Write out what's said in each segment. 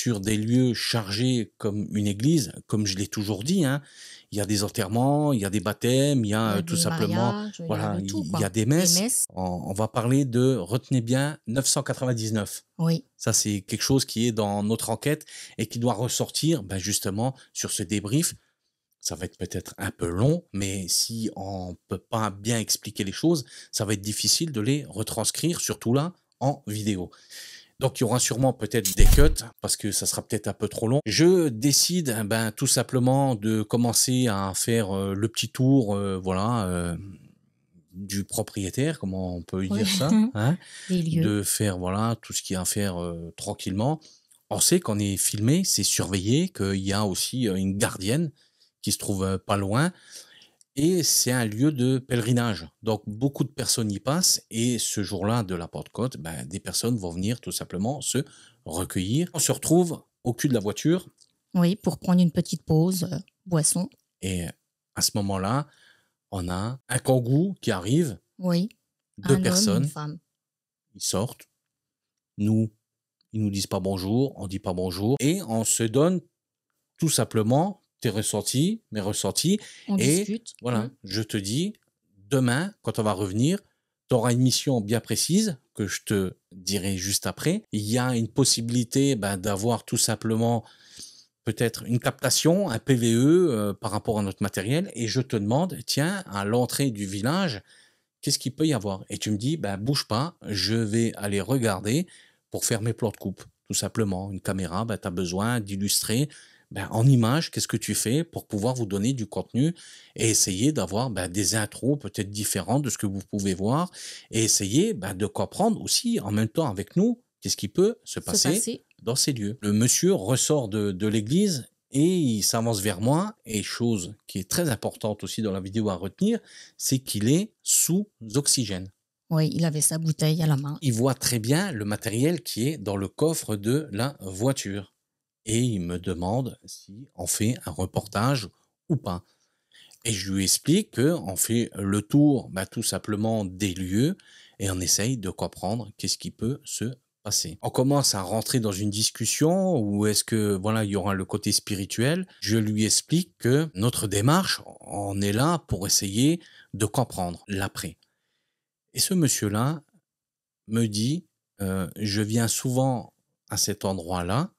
sur des lieux chargés comme une église, comme je l'ai toujours dit, hein, il y a des enterrements, il y a des baptêmes, il y Il y a a tout des simplement, mariages, il y a voilà, de tout, il y a quoi. des Des messes. messes. On va parler de, retenez bien, 999. Oui, Ça, c'est quelque chose qui est dans notre enquête et qui doit ressortir, ben justement, sur ce débrief. Ça va être peut-être un peu long, mais si on peut pas bien expliquer les choses, ça va être difficile de les retranscrire, surtout là, en vidéo. Donc, il y aura sûrement peut-être des cuts parce que ça sera peut-être un peu trop long. Je décide, ben, tout simplement de commencer à faire le petit tour, voilà, du propriétaire, comment on peut oui, dire ça, hein, des lieux. de faire voilà tout ce qu'il y a à faire tranquillement. On sait qu'on est filmé, c'est surveillé, qu'il y a aussi une gardienne qui se trouve pas loin et c'est un lieu de pèlerinage. Donc beaucoup de personnes y passent et ce jour-là de la Pentecôte, ben, des personnes vont venir tout simplement se recueillir. On se retrouve au cul de la voiture Oui, pour prendre une petite pause, boisson. et à ce moment-là, on a un kangou qui arrive, Oui, deux un homme, une personnes, femme. ils sortent, nous, ils nous disent pas bonjour, on dit pas bonjour et on se donne tout simplement tes ressentis, mes ressentis On et discute. voilà, je te dis, demain, quand on va revenir, tu auras une mission bien précise que je te dirai juste après. Il y a une possibilité ben, d'avoir tout simplement peut-être une captation, un PVE par rapport à notre matériel et je te demande, tiens, à l'entrée du village, qu'est-ce qu'il peut y avoir? Et tu me dis, ben, bouge pas, je vais aller regarder pour faire mes plans de coupe, tout simplement. Une caméra, ben, tu as besoin d'illustrer ben, en image, qu'est-ce que tu fais pour pouvoir vous donner du contenu et essayer d'avoir ben, des intros peut-être différentes de ce que vous pouvez voir et essayer ben, de comprendre aussi en même temps avec nous qu'est-ce qui peut se Se passer passer. dans ces lieux. Le monsieur ressort de l'église et il s'avance vers moi et chose qui est très importante aussi dans la vidéo à retenir, c'est qu'il est sous oxygène. Oui, il avait sa bouteille à la main. Il voit très bien le matériel qui est dans le coffre de la voiture et il me demande si on fait un reportage ou pas. Et je lui explique qu'on fait le tour bah, tout simplement des lieux et on essaye de comprendre qu'est-ce qui peut se passer. On commence à rentrer dans une discussion où est-ce que voilà il y aura le côté spirituel. Je lui explique que notre démarche, on est là pour essayer de comprendre l'après. Et ce monsieur-là me dit, je viens souvent à cet endroit-là,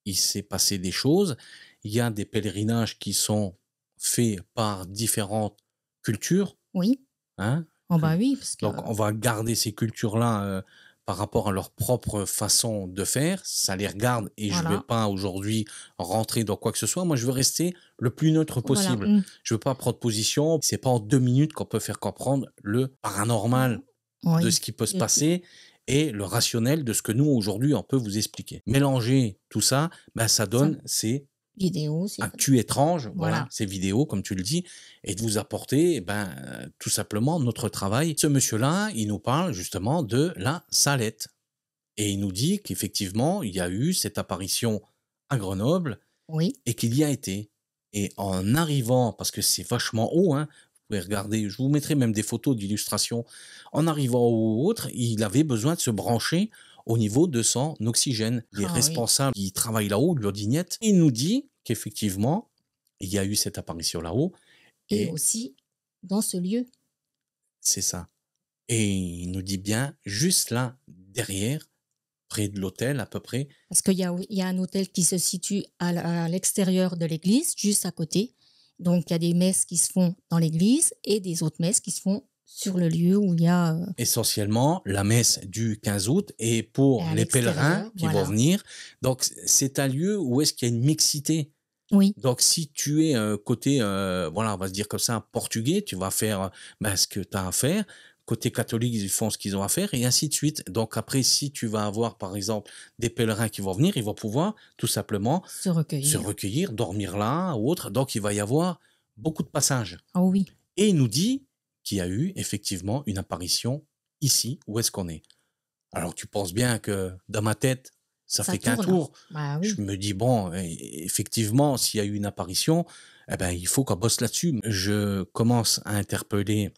il s'est passé des choses, il y a des pèlerinages qui sont faits par différentes cultures, Oui. hein. Oh bah oui, parce que Donc on va garder ces cultures-là, par rapport à leur propre façon de faire, ça les regarde et je vais voilà, pas aujourd'hui rentrer dans quoi que ce soit. Moi, je veux rester le plus neutre voilà. possible. Je veux pas prendre position. C'est pas en 2 minutes qu'on peut faire comprendre le paranormal de ce Oui. qui peut se Et puis passer et le rationnel de ce que nous, aujourd'hui, on peut vous expliquer. Mélanger tout ça, ben, ça ça, donne ces vidéo, c'est actus étranges, voilà, voilà. ces vidéos, comme tu le dis, et de vous apporter, eh ben, tout simplement notre travail. Ce monsieur-là, il nous parle justement de la Salette. Et il nous dit qu'effectivement, il y a eu cette apparition à Grenoble Oui, et qu'il y a été. Et en arrivant, parce que c'est vachement haut, hein, vous pouvez regarder, je vous mettrai même des photos d'illustration. En arrivant au autre, il avait besoin de se brancher au niveau de son oxygène. Les ah oui. responsables qui travaillent là-haut lui ont dit niet. Il nous dit qu'effectivement, il y a eu cette apparition là-haut Et et aussi dans ce lieu. c'est ça. Et il nous dit bien, juste là, derrière, près de l'hôtel à peu près, Parce qu'il y a un hôtel qui se situe à l'extérieur de l'église, juste à côté. Donc il y a des messes qui se font dans l'église et des autres messes qui se font sur le lieu où il y a, essentiellement la messe du 15 août et pour à les pèlerins l'extérieur, qui vont voilà. venir. Donc c'est un lieu où est-ce qu'il y a une mixité. Oui, Donc si tu es côté, voilà, on va se dire comme ça, portugais, tu vas faire ben, ce que tu as à faire. Côté catholique, ils font ce qu'ils ont à faire et ainsi de suite. Donc après, si tu vas avoir par exemple des pèlerins qui vont venir, ils vont pouvoir tout simplement se se recueillir. recueillir, dormir là ou autre. Donc il va y avoir beaucoup de passages. Ah oui, Et il nous dit qu'il y a eu effectivement une apparition ici, où est-ce qu'on est. Alors tu penses bien que dans ma tête, ça ça fait qu'un tourne. tour. Bah Je oui. me dis, bon, effectivement, s'il y a eu une apparition, eh ben, il faut qu'on bosse là-dessus. Je commence à interpeller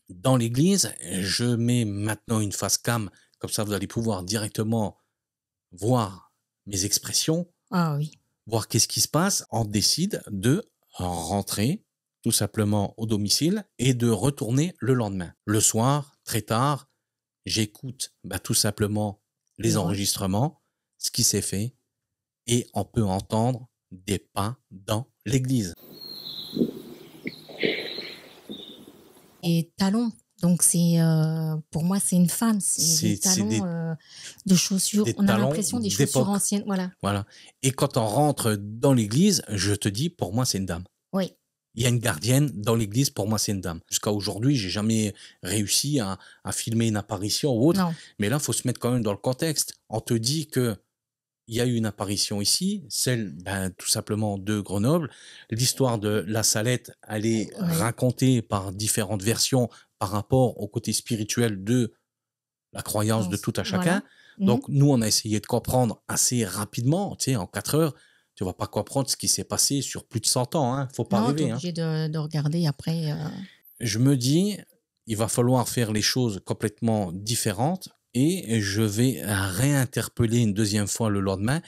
dans l'église. Je mets maintenant une face cam, comme ça vous allez pouvoir directement voir mes expressions, Ah oui. voir qu'est-ce qui se passe, on décide de rentrer tout simplement au domicile et de retourner le lendemain. Le soir, très tard, j'écoute tout simplement Les les voix. enregistrements, ce qui s'est fait, et on peut entendre des pas dans l'église. Et talons. Donc c'est pour moi c'est une femme, c'est des C'est talons de chaussures. des On a talons l'impression des chaussures d'époque, anciennes. Voilà. voilà. Et quand on rentre dans l'église, je te dis, pour moi, c'est une dame. Oui. Il y a une gardienne dans l'église, pour moi, c'est une dame. Jusqu'à aujourd'hui, j'ai jamais réussi à filmer une apparition ou autre. Non. Mais là, faut se mettre quand même dans le contexte. On te dit que il y a eu une apparition ici, celle, tout simplement de Grenoble. L'histoire de la Salette, elle est Oui. racontée par différentes versions par rapport au côté spirituel de la croyance de tout à chacun. Voilà. Donc, nous, on a essayé de comprendre assez rapidement, tu sais, en 4 heures. Tu vas pas comprendre ce qui s'est passé sur plus de 100 ans, hein. Faut pas Non, tu es rêver, hein. obligé de regarder après. Je me dis, il va falloir faire les choses complètement différentes et je vais réinterpeller une deuxième fois le lendemain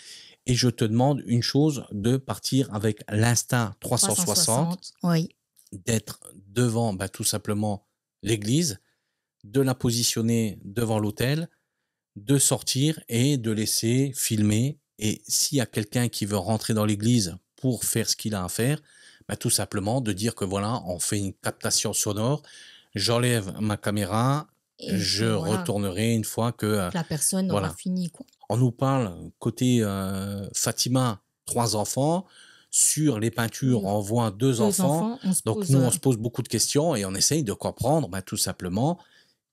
et je te demande une chose, de partir avec l'Insta 360, Oui. d'être devant tout simplement l'église, de la positionner devant l'autel, de sortir et de laisser filmer. Et s'il y a quelqu'un qui veut rentrer dans l'église pour faire ce qu'il a à faire, tout simplement de dire que voilà, on fait une captation sonore, j'enlève ma caméra, Et je puis voilà, retournerai une fois que, la personne aura voilà. fini quoi. On nous parle côté Fatima, 3 enfants. Sur les peintures, on voit 2 Deux enfants. enfants, on se Donc pose. nous, on se pose beaucoup de questions et on essaye de comprendre tout simplement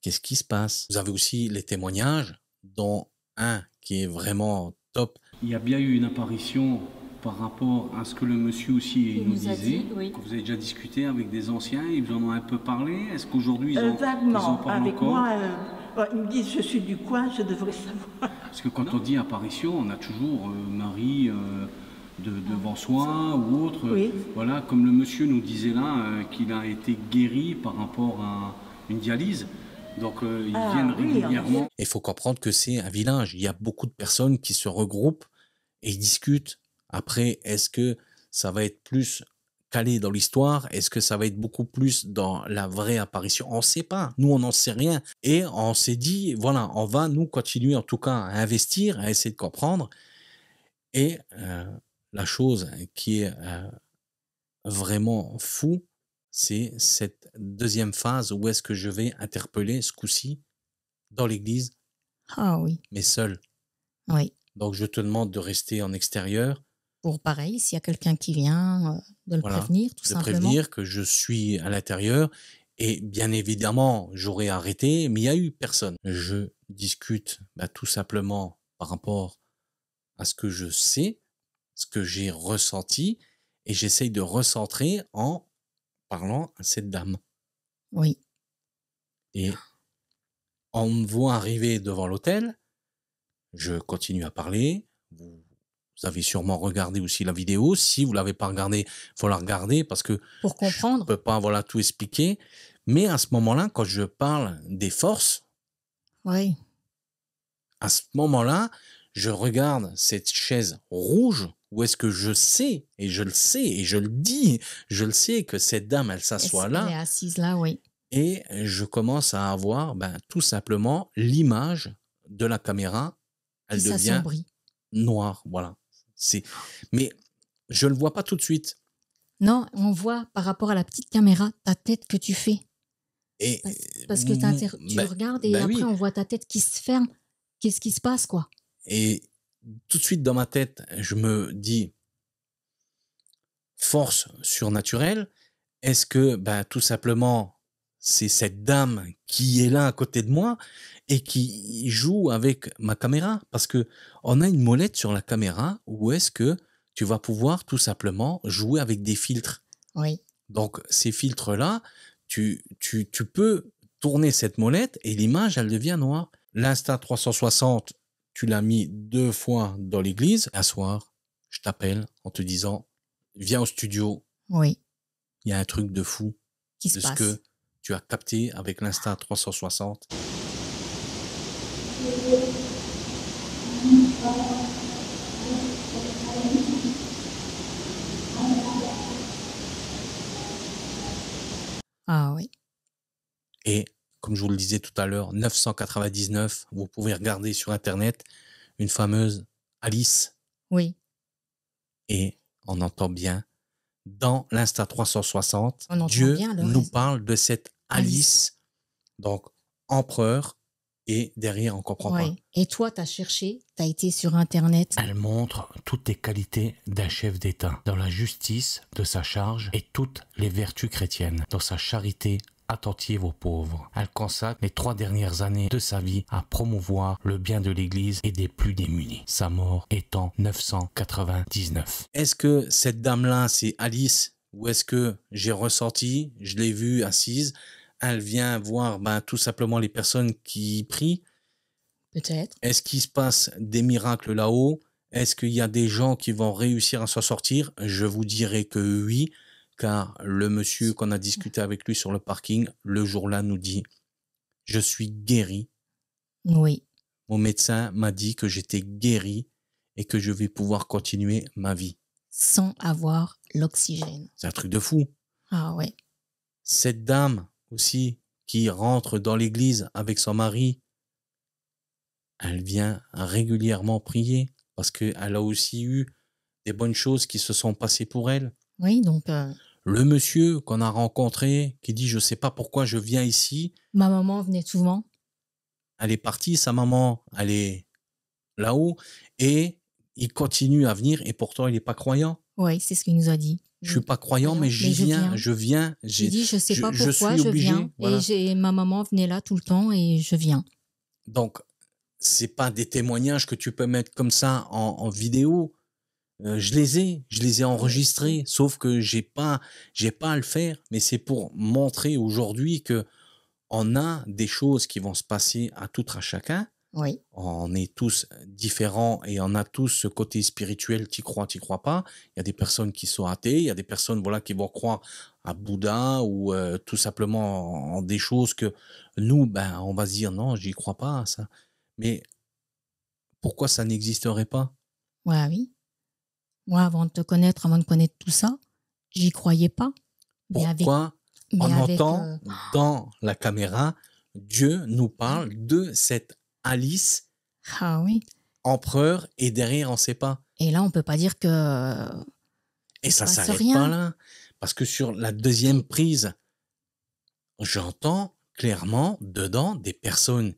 qu'est-ce qui se passe. Vous avez aussi les témoignages, dont un qui est vraiment top. Il y a bien eu une apparition par rapport à ce que le monsieur aussi Il nous nous a disait, dit, oui. que vous avez déjà discuté avec des anciens, ils vous en ont un peu parlé. Est-ce qu'aujourd'hui ils en Vaguement, parlent avec encore? moi, ils me disent je suis du coin, je devrais savoir. Parce que quand on dit apparition, on a toujours Marie devant soi ou autre. Oui. Voilà, comme le monsieur nous disait là, qu'il a été guéri par rapport à une dialyse. Donc ils viennent oui, régulièrement. Et il faut comprendre que c'est un village. Il y a beaucoup de personnes qui se regroupent et discutent. Après, est-ce que ça va être plus calé dans l'histoire? Est-ce que ça va être beaucoup plus dans la vraie apparition? On ne sait pas. Nous, on n'en sait rien. Et on s'est dit, voilà, on va nous continuer en tout cas à investir, à essayer de comprendre. Et la chose qui est vraiment fou, c'est cette deuxième phase où est-ce que je vais interpeller ce coup-ci dans l'église, Ah oui. mais seul. Oui. Donc, je te demande de rester en extérieur, Pour pareil, s'il y a quelqu'un qui vient, de le voilà, prévenir, tout de simplement. prévenir que je suis à l'intérieur. Et bien évidemment, j'aurais arrêté, mais il n'y a eu personne. Je discute tout simplement par rapport à ce que je sais, ce que j'ai ressenti, et j'essaye de recentrer en parlant à cette dame. Oui. Et on me voit arriver devant l'hôtel, je continue à parler. Vous avez sûrement regardé aussi la vidéo. Si vous l'avez pas regardée, faut la regarder parce que Pour je comprendre. peux pas tout expliquer. Mais à ce moment-là, quand je parle des forces, Oui. à ce moment-là, je regarde cette chaise rouge où est-ce que je sais, et je le sais, et je le dis, je le sais que cette dame, elle s'assoit Elle est là. assise là, oui. Et je commence à avoir tout simplement l'image de la caméra. Elle Qui devient s'assombrit. noire, voilà. Mais je le vois pas tout de suite. Non, on voit par rapport à la petite caméra ta tête que tu fais. Et Parce que tu regardes et après oui. on voit ta tête qui se ferme. Qu'est-ce qui se passe, quoi? Et tout de suite dans ma tête, je me dis force surnaturelle. Est-ce que tout simplement c'est cette dame qui est là à côté de moi et qui joue avec ma caméra? Parce que on a une molette sur la caméra où est-ce que tu vas pouvoir tout simplement jouer avec des filtres. Oui. Donc ces filtres-là, tu peux tourner cette molette et l'image, elle devient noire. L'Insta 360, tu l'as mis 2 fois dans l'église. Un soir, je t'appelle en te disant, viens au studio, Oui. il y a un truc de fou Qui de se ce passe. que tu as capté avec l'Insta 360. Et comme je vous le disais tout à l'heure, 999, vous pouvez regarder sur Internet une fameuse Alice. Oui, Et on entend bien, dans l'Insta 360, on entend Dieu bien le nous reste. parle de cette Alice, donc empereur, et derrière, on comprend pas. Ouais. Et toi, tu as cherché, tu as été sur Internet. Elle montre toutes les qualités d'un chef d'État, dans la justice de sa charge et toutes les vertus chrétiennes, dans sa charité attentive aux pauvres. Elle consacre les 3 dernières années de sa vie à promouvoir le bien de l'Église et des plus démunis. Sa mort est en 999. Est-ce que cette dame-là, c'est Alice, ou est-ce que j'ai ressenti, je l'ai vue assise, elle vient voir tout simplement les personnes qui prient? Peut-être. Est-ce qu'il se passe des miracles là-haut? Est-ce qu'il y a des gens qui vont réussir à s'en sortir? Je vous dirais que oui, car le monsieur qu'on a discuté avec lui sur le parking, le jour-là, nous dit « Je suis guéri. Oui. Mon médecin m'a dit que j'étais guéri et que je vais pouvoir continuer ma vie. Sans avoir l'oxygène. » C'est un truc de fou. Ah ouais. Cette dame aussi qui rentre dans l'église avec son mari, elle vient régulièrement prier parce qu'elle a aussi eu des bonnes choses qui se sont passées pour elle. Oui, donc Le monsieur qu'on a rencontré qui dit « Je sais pas pourquoi je viens ici », ma maman venait souvent. elle est partie, sa maman, elle est là-haut et il continue à venir et pourtant il n'est pas croyant. Oui, c'est ce qu'il nous a dit. Je suis pas croyant, mais j'y viens, je viens. J'ai dit, je sais pas je pourquoi, suis je obligé, viens. voilà. Et ma maman venait là tout le temps et je viens. Donc, c'est pas des témoignages que tu peux mettre comme ça en vidéo. Je les ai enregistrés, sauf que j'ai pas à le faire, mais c'est pour montrer aujourd'hui que on a des choses qui vont se passer à tout à chacun. Oui. On est tous différents et on a tous ce côté spirituel, t'y crois pas. Il y a des personnes qui sont athées, il y a des personnes qui vont croire à Bouddha ou tout simplement en des choses que nous, on va se dire non, j'y crois pas à ça. Mais pourquoi ça n'existerait pas? Ouais, oui. Moi, avant de te connaître, avant de connaître tout ça, j'y croyais pas. Pourquoi on entend dans la caméra Dieu nous parle de cette Alice, ah oui. empereur, et derrière on sait pas. Et là, on peut pas dire que. Et ça passe s'arrête rien. pas là, parce que sur la deuxième prise, j'entends clairement dedans des personnes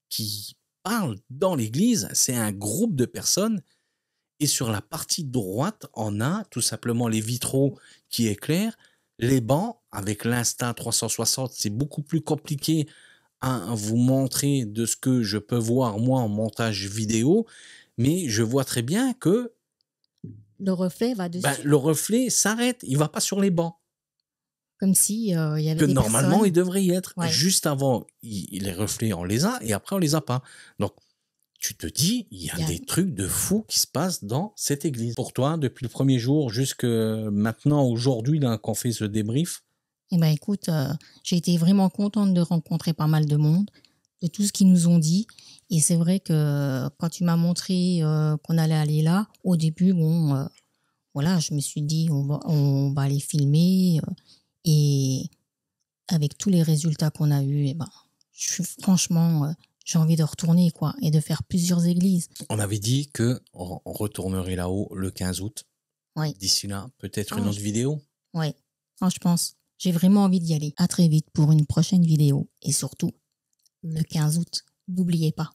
qui parlent dans l'église. C'est un groupe de personnes. Et sur la partie droite, on a tout simplement les vitraux qui éclairent, les bancs avec l'Insta 360. C'est beaucoup plus compliqué à vous montrer de ce que je peux voir moi en montage vidéo, mais je vois très bien que le reflet va dessus. le reflet s'arrête, il va pas sur les bancs. Comme si il y avait Que des normalement personnes. il devrait y être. Ouais. Juste avant, les reflets on les a et après on les a pas. Donc tu te dis, il y a des trucs de fous qui se passent dans cette église. Pour toi, depuis le premier jour jusque maintenant, aujourd'hui, là, qu'on fait ce débrief. Eh ben, écoute, j'ai été vraiment contente de rencontrer pas mal de monde, de tout ce qu'ils nous ont dit. Et c'est vrai que quand tu m'as montré qu'on allait aller là, au début, voilà, je me suis dit, on va aller filmer. Et avec tous les résultats qu'on a eus, je suis franchement... j'ai envie de retourner, quoi, et de faire plusieurs églises. On avait dit que on retournerait là-haut le 15 août. Oui. D'ici là, peut-être une autre vidéo. Oui, je pense. J'ai vraiment envie d'y aller. À très vite pour une prochaine vidéo. Et surtout, le 15 août, n'oubliez pas.